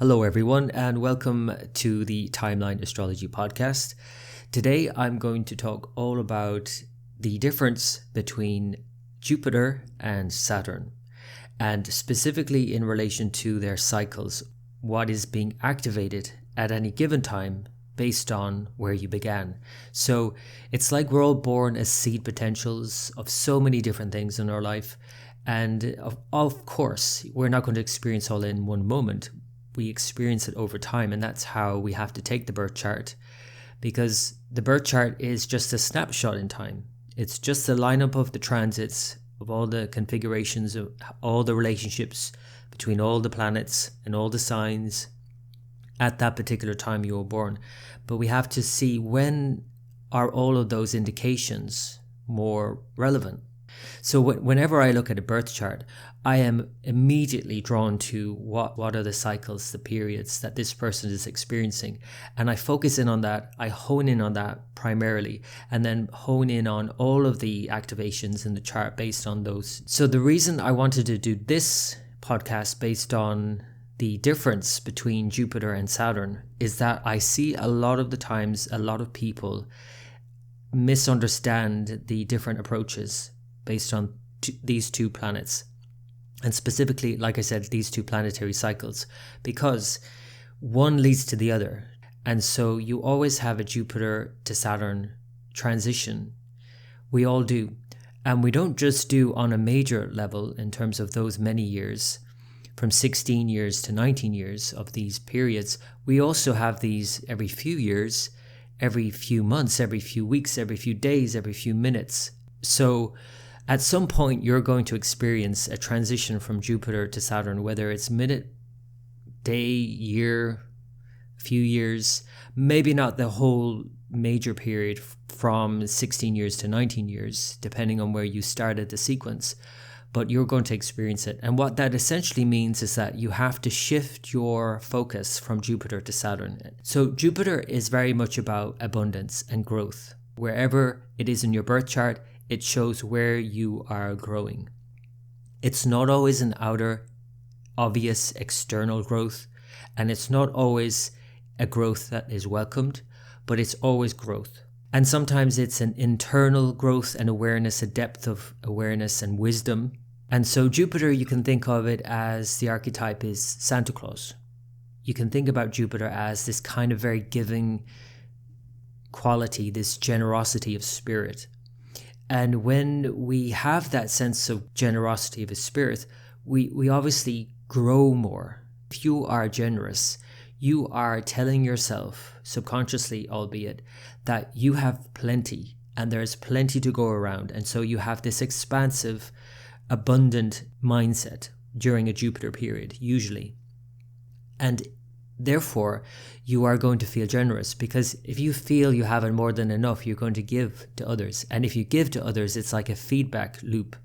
Hello, everyone, and welcome to the Timeline Astrology podcast. Today, I'm going to talk all about the difference between Jupiter and Saturn, and specifically in relation to their cycles, what is being activated at any given time based on where you began. So it's like we're all born as seed potentials of so many different things in our life, and of course, we're not going to experience all in one moment. We experience it over time, and that's how we have to take the birth chart, because the birth chart is just a snapshot in time. It's just a lineup of the transits, of all the configurations, of all the relationships between all the planets and all the signs at that particular time you were born. But we have to see, when are all of those indications more relevant? So whenever I look at a birth chart, I am immediately drawn to what are the cycles, the periods that this person is experiencing. And I focus in on that, I hone in on that primarily, and then hone in on all of the activations in the chart based on those. So the reason I wanted to do this podcast based on the difference between Jupiter and Saturn is that I see a lot of the times, a lot of people misunderstand the different approaches based on these two planets, and specifically, like I said, these two planetary cycles, because one leads to the other. And so you always have a Jupiter to Saturn transition. We all do. And we don't just do on a major level in terms of those many years, from 16 years to 19 years of these periods. We also have these every few years, every few months, every few weeks, every few days, every few minutes. So at some point, you're going to experience a transition from Jupiter to Saturn, whether it's minute, day, year, few years, maybe not the whole major period from 16 years to 19 years, depending on where you started the sequence, but you're going to experience it. And what that essentially means is that you have to shift your focus from Jupiter to Saturn. So Jupiter is very much about abundance and growth. Wherever it is in your birth chart, it shows where you are growing. It's not always an outer, obvious external growth, and it's not always a growth that is welcomed, but it's always growth. And sometimes it's an internal growth and awareness, a depth of awareness and wisdom. And so Jupiter, you can think of it as the archetype is Santa Claus. You can think about Jupiter as this kind of very giving quality, this generosity of spirit. And when we have that sense of generosity of a spirit, we obviously grow more. If you are generous, you are telling yourself, subconsciously albeit, that you have plenty and there's plenty to go around. And so you have this expansive, abundant mindset during a Jupiter period, usually. And therefore, you are going to feel generous, because if you feel you have more than enough, you're going to give to others. And if you give to others, it's like a feedback loop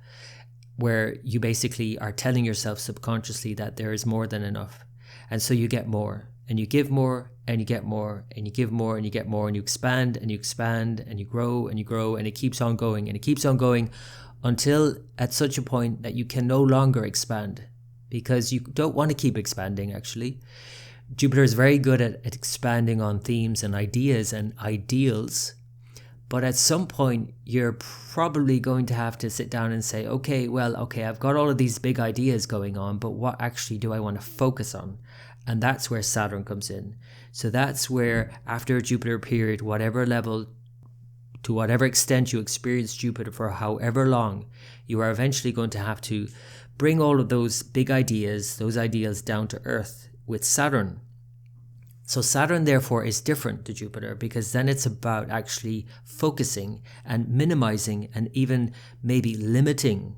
where you basically are telling yourself subconsciously that there is more than enough. And so you get more, and you give more, and you get more, and you give more, and you get more, and you expand, and you expand, and you grow, and you grow, and it keeps on going, and it keeps on going until at such a point that you can no longer expand, because you don't want to keep expanding, actually. Jupiter is very good at expanding on themes and ideas and ideals, but at some point you're probably going to have to sit down and say, okay, I've got all of these big ideas going on, but what actually do I want to focus on? And that's where Saturn comes in. So that's where, after a Jupiter period, whatever level, to whatever extent you experience Jupiter for however long, you are eventually going to have to bring all of those big ideas, those ideals down to earth with Saturn. So Saturn, therefore, is different to Jupiter, because then it's about actually focusing and minimizing and even maybe limiting.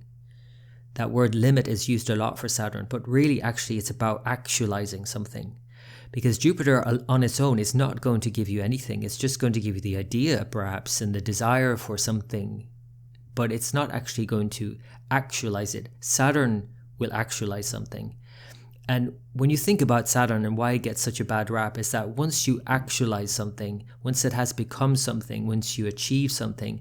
That word limit is used a lot for Saturn, but really actually it's about actualizing something. Because Jupiter on its own is not going to give you anything. It's just going to give you the idea, perhaps, and the desire for something, but it's not actually going to actualize it. Saturn will actualize something. And when you think about Saturn and why it gets such a bad rap, is that once you actualize something, once it has become something, once you achieve something,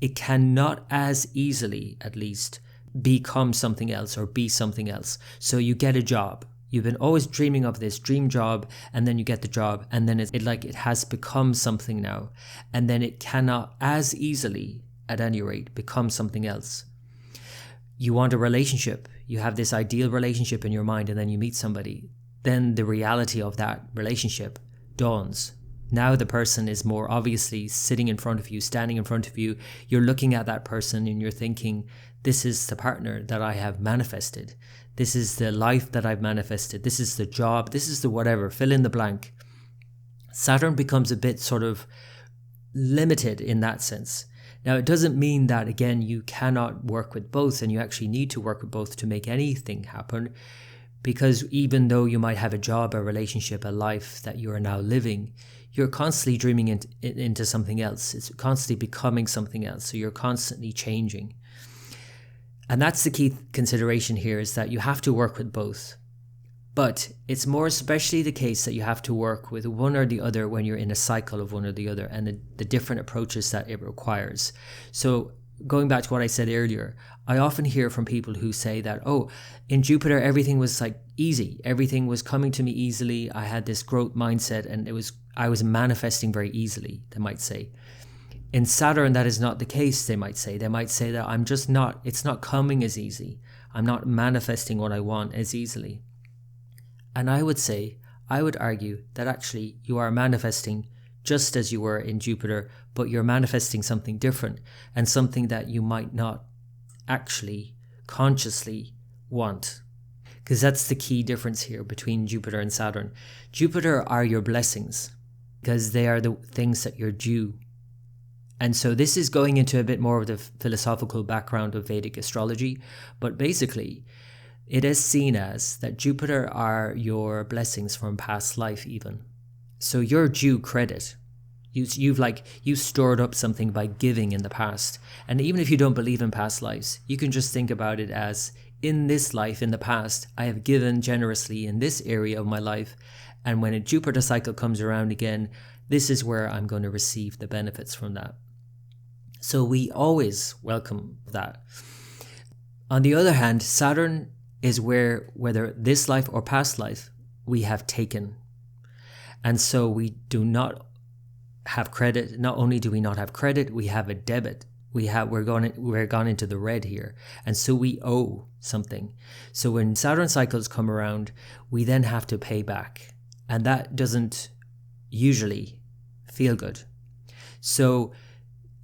it cannot as easily, at least, become something else or be something else. So you get a job, You've been always dreaming of this dream job, and then you get the job, and then it has become something now, and then it cannot as easily, at any rate, become something else. You want a relationship, you have this ideal relationship in your mind, and then you meet somebody. Then the reality of that relationship dawns. Now the person is more obviously sitting in front of you, standing in front of you. You're looking at that person and you're thinking, this is the partner that I have manifested. This is the life that I've manifested. This is the job. This is the whatever. Fill in the blank. Saturn becomes a bit sort of limited in that sense. Now, it doesn't mean that, again, you cannot work with both, and you actually need to work with both to make anything happen. Because even though you might have a job, a relationship, a life that you are now living, you're constantly dreaming into something else. It's constantly becoming something else. So you're constantly changing. And that's the key consideration here, is that you have to work with both. But it's more especially the case that you have to work with one or the other when you're in a cycle of one or the other, and the different approaches that it requires. So going back to what I said earlier, I often hear from people who say that, oh, in Jupiter, everything was like easy. Everything was coming to me easily. I had this growth mindset, and I was manifesting very easily, they might say. In Saturn, that is not the case, they might say. They might say that it's not coming as easy. I'm not manifesting what I want as easily. And I would argue that actually you are manifesting just as you were in Jupiter, but you're manifesting something different, and something that you might not actually consciously want. Because that's the key difference here between Jupiter and Saturn. Jupiter are your blessings, because they are the things that you're due. And so this is going into a bit more of the philosophical background of Vedic astrology, but basically it is seen as that Jupiter are your blessings from past life even. So you're due credit. You've stored up something by giving in the past. And even if you don't believe in past lives, you can just think about it as, in this life, in the past, I have given generously in this area of my life. And when a Jupiter cycle comes around again, this is where I'm going to receive the benefits from that. So we always welcome that. On the other hand, Saturn is where, whether this life or past life, we have taken. And so we do not have credit. Not only do we not have credit, we have a debit. We're gone into the red here. And so we owe something. So when Saturn cycles come around, we then have to pay back. And that doesn't usually feel good. So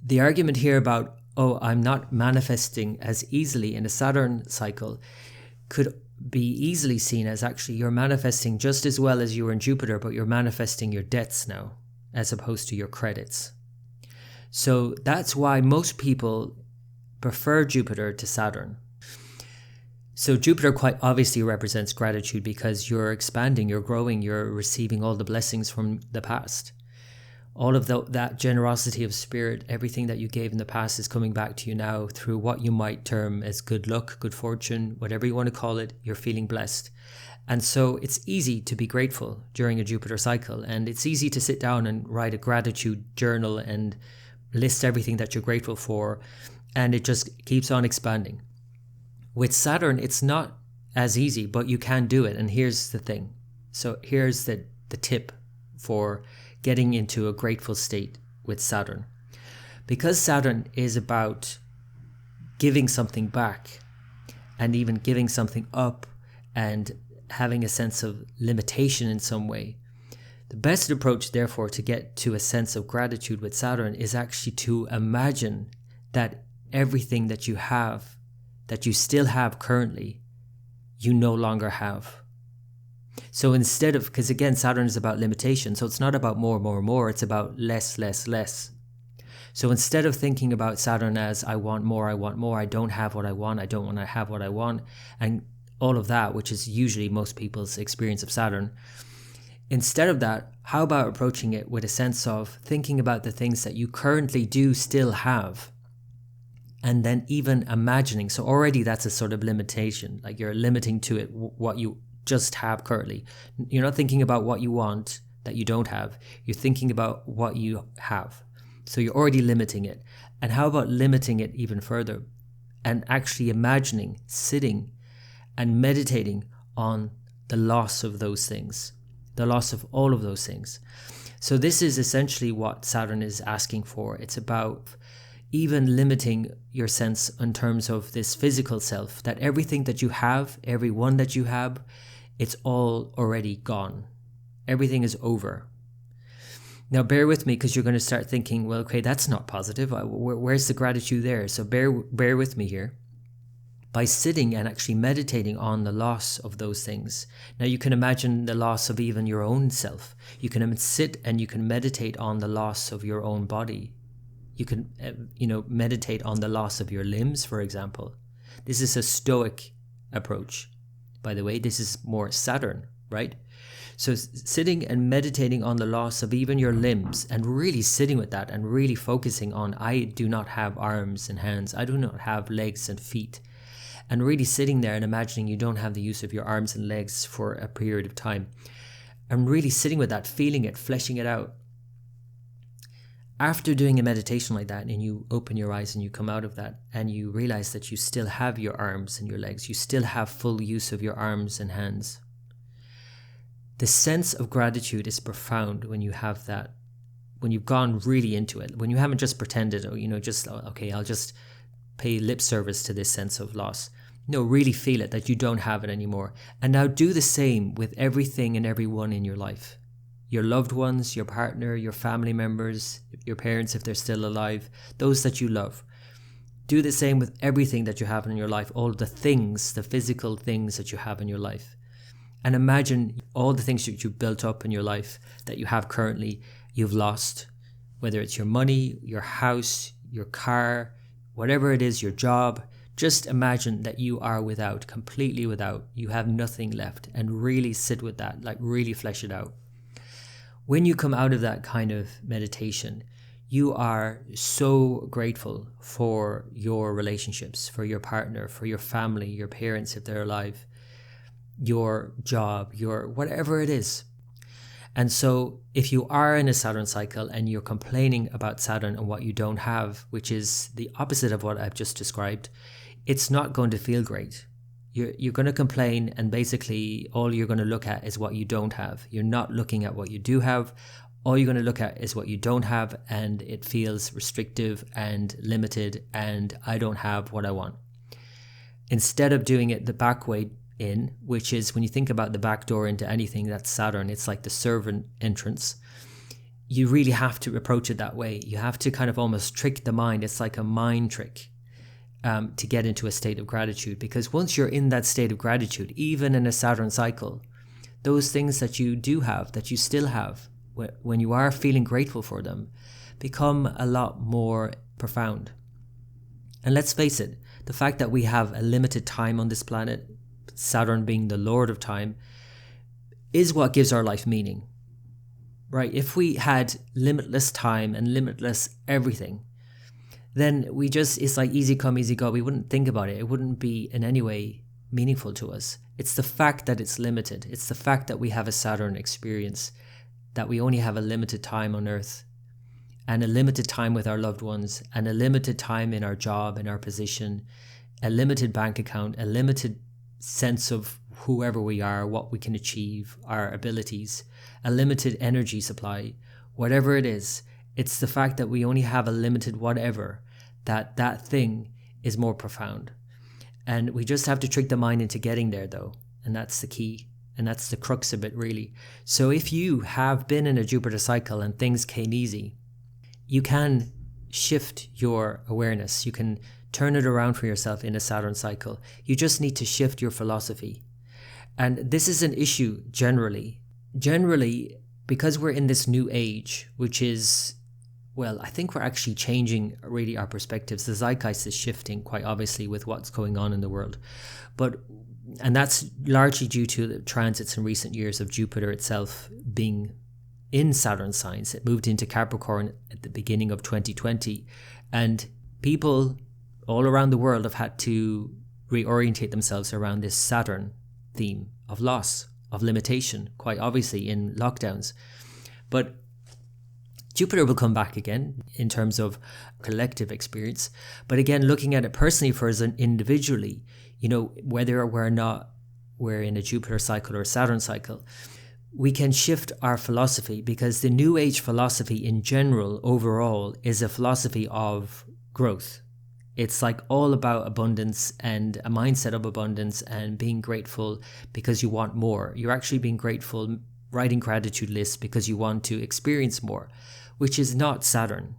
the argument here about, oh, I'm not manifesting as easily in a Saturn cycle could be easily seen as actually you're manifesting just as well as you were in Jupiter, but you're manifesting your debts now as opposed to your credits. So that's why most people prefer Jupiter to Saturn. So Jupiter quite obviously represents gratitude, because you're expanding, you're growing, you're receiving all the blessings from the past. All of that generosity of spirit, everything that you gave in the past is coming back to you now through what you might term as good luck, good fortune, whatever you want to call it. You're feeling blessed. And so it's easy to be grateful during a Jupiter cycle. And it's easy to sit down and write a gratitude journal and list everything that you're grateful for. And it just keeps on expanding. With Saturn, it's not as easy, but you can do it. And here's the thing. So here's the tip for getting into a grateful state with Saturn. Because Saturn is about giving something back, and even giving something up, and having a sense of limitation in some way, the best approach, therefore, to get to a sense of gratitude with Saturn is actually to imagine that everything that you have, that you still have currently, you no longer have. So instead of, because again, Saturn is about limitation, so it's not about more, it's about less. So instead of thinking about Saturn as I want more, I don't have what I want, I don't want to have what I want, and all of that, which is usually most people's experience of Saturn, instead of that, how about approaching it with a sense of thinking about the things that you currently do still have, and then even imagining, so already that's a sort of limitation, like you're limiting to it what you just have currently. You're not thinking about what you want that you don't have. You're thinking about what you have. So you're already limiting it. And how about limiting it even further and actually imagining, sitting and meditating on the loss of those things, the loss of all of those things. So this is essentially what Saturn is asking for. It's about even limiting your sense in terms of this physical self, that everything that you have, everyone that you have, it's all already gone. Everything is over. Now, bear with me, because you're going to start thinking, well, okay, that's not positive. Where's the gratitude there? So bear with me here. By sitting and actually meditating on the loss of those things. Now, you can imagine the loss of even your own self. You can sit and you can meditate on the loss of your own body. You can, meditate on the loss of your limbs, for example. This is a Stoic approach. By the way, this is more Saturn, right? So sitting and meditating on the loss of even your limbs, and really sitting with that and really focusing on, I do not have arms and hands. I do not have legs and feet. And really sitting there and imagining you don't have the use of your arms and legs for a period of time. And really sitting with that, feeling it, fleshing it out. After doing a meditation like that, and you open your eyes and you come out of that, and you realize that you still have your arms and your legs, you still have full use of your arms and hands. The sense of gratitude is profound when you have that, when you've gone really into it, when you haven't just pretended, okay, I'll just pay lip service to this sense of loss. No, really feel it, that you don't have it anymore. And now do the same with everything and everyone in your life. Your loved ones, your partner, your family members, your parents if they're still alive, those that you love. Do the same with everything that you have in your life, all the things, the physical things that you have in your life. And imagine all the things that you've built up in your life that you have currently, you've lost. Whether it's your money, your house, your car, whatever it is, your job. Just imagine that you are without, completely without. You have nothing left, and really sit with that, like really flesh it out. When you come out of that kind of meditation, you are so grateful for your relationships, for your partner, for your family, your parents if they're alive, your job, your whatever it is. And so if you are in a Saturn cycle and you're complaining about Saturn and what you don't have, which is the opposite of what I've just described, it's not going to feel great. You're going to complain, and basically all you're going to look at is what you don't have. You're not looking at what you do have. All you're going to look at is what you don't have, and it feels restrictive and limited, and I don't have what I want. Instead of doing it the back way in, which is when you think about the back door into anything that's Saturn, it's like the servant entrance. You really have to approach it that way. You have to kind of almost trick the mind. It's like a mind trick. To get into a state of gratitude, because once you're in that state of gratitude, even in a Saturn cycle, those things that you do have, that you still have, when you are feeling grateful for them, become a lot more profound. And let's face it, the fact that we have a limited time on this planet, Saturn being the lord of time, is what gives our life meaning, right? If we had limitless time and limitless everything, then it's like easy come, easy go. We wouldn't think about it. It wouldn't be in any way meaningful to us. It's the fact that it's limited. It's the fact that we have a Saturn experience, that we only have a limited time on Earth, and a limited time with our loved ones, and a limited time in our job, in our position, a limited bank account, a limited sense of whoever we are, what we can achieve, our abilities, a limited energy supply, whatever it is. It's the fact that we only have a limited whatever, that thing is more profound. And we just have to trick the mind into getting there, though. And that's the key. And that's the crux of it, really. So if you have been in a Jupiter cycle and things came easy, you can shift your awareness. You can turn it around for yourself in a Saturn cycle. You just need to shift your philosophy. And this is an issue generally. Generally, because we're in this new age, which is, well, I think we're actually changing really our perspectives. The zeitgeist is shifting quite obviously with what's going on in the world. And that's largely due to the transits in recent years of Jupiter itself being in Saturn signs. It moved into Capricorn at the beginning of 2020. And people all around the world have had to reorientate themselves around this Saturn theme of loss, of limitation, quite obviously in lockdowns. But Jupiter will come back again in terms of collective experience. But again, looking at it personally for us individually, whether we're not we're in a Jupiter cycle or a Saturn cycle, we can shift our philosophy, because the New Age philosophy in general, overall, is a philosophy of growth. It's like all about abundance and a mindset of abundance and being grateful because you want more. You're actually being grateful, writing gratitude lists because you want to experience more, which is not Saturn.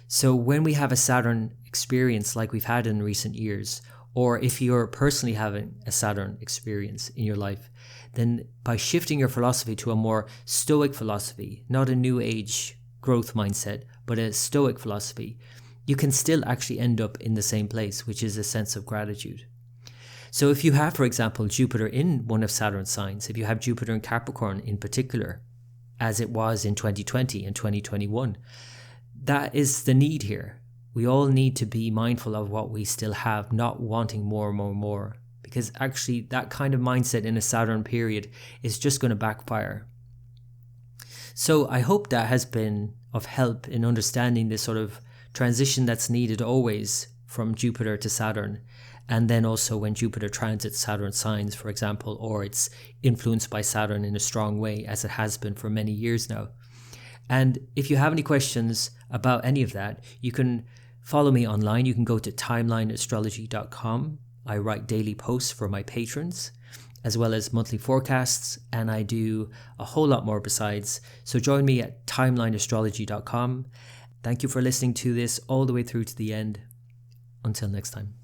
So when we have a Saturn experience like we've had in recent years, or if you're personally having a Saturn experience in your life, then by shifting your philosophy to a more stoic philosophy, not a New Age growth mindset, but a stoic philosophy, you can still actually end up in the same place, which is a sense of gratitude. So if you have, for example, Jupiter in one of Saturn's signs, if you have Jupiter in Capricorn in particular, as it was in 2020 and 2021, that is the need here. We all need to be mindful of what we still have, not wanting more, because actually that kind of mindset in a Saturn period is just going to backfire. So I hope that has been of help in understanding this sort of transition that's needed always from Jupiter to Saturn, and then also when Jupiter transits Saturn signs, for example, or it's influenced by Saturn in a strong way, as it has been for many years now. And if you have any questions about any of that, you can follow me online. You can go to timelineastrology.com. I write daily posts for my patrons, as well as monthly forecasts, and I do a whole lot more besides. So join me at timelineastrology.com. Thank you for listening to this all the way through to the end. Until next time.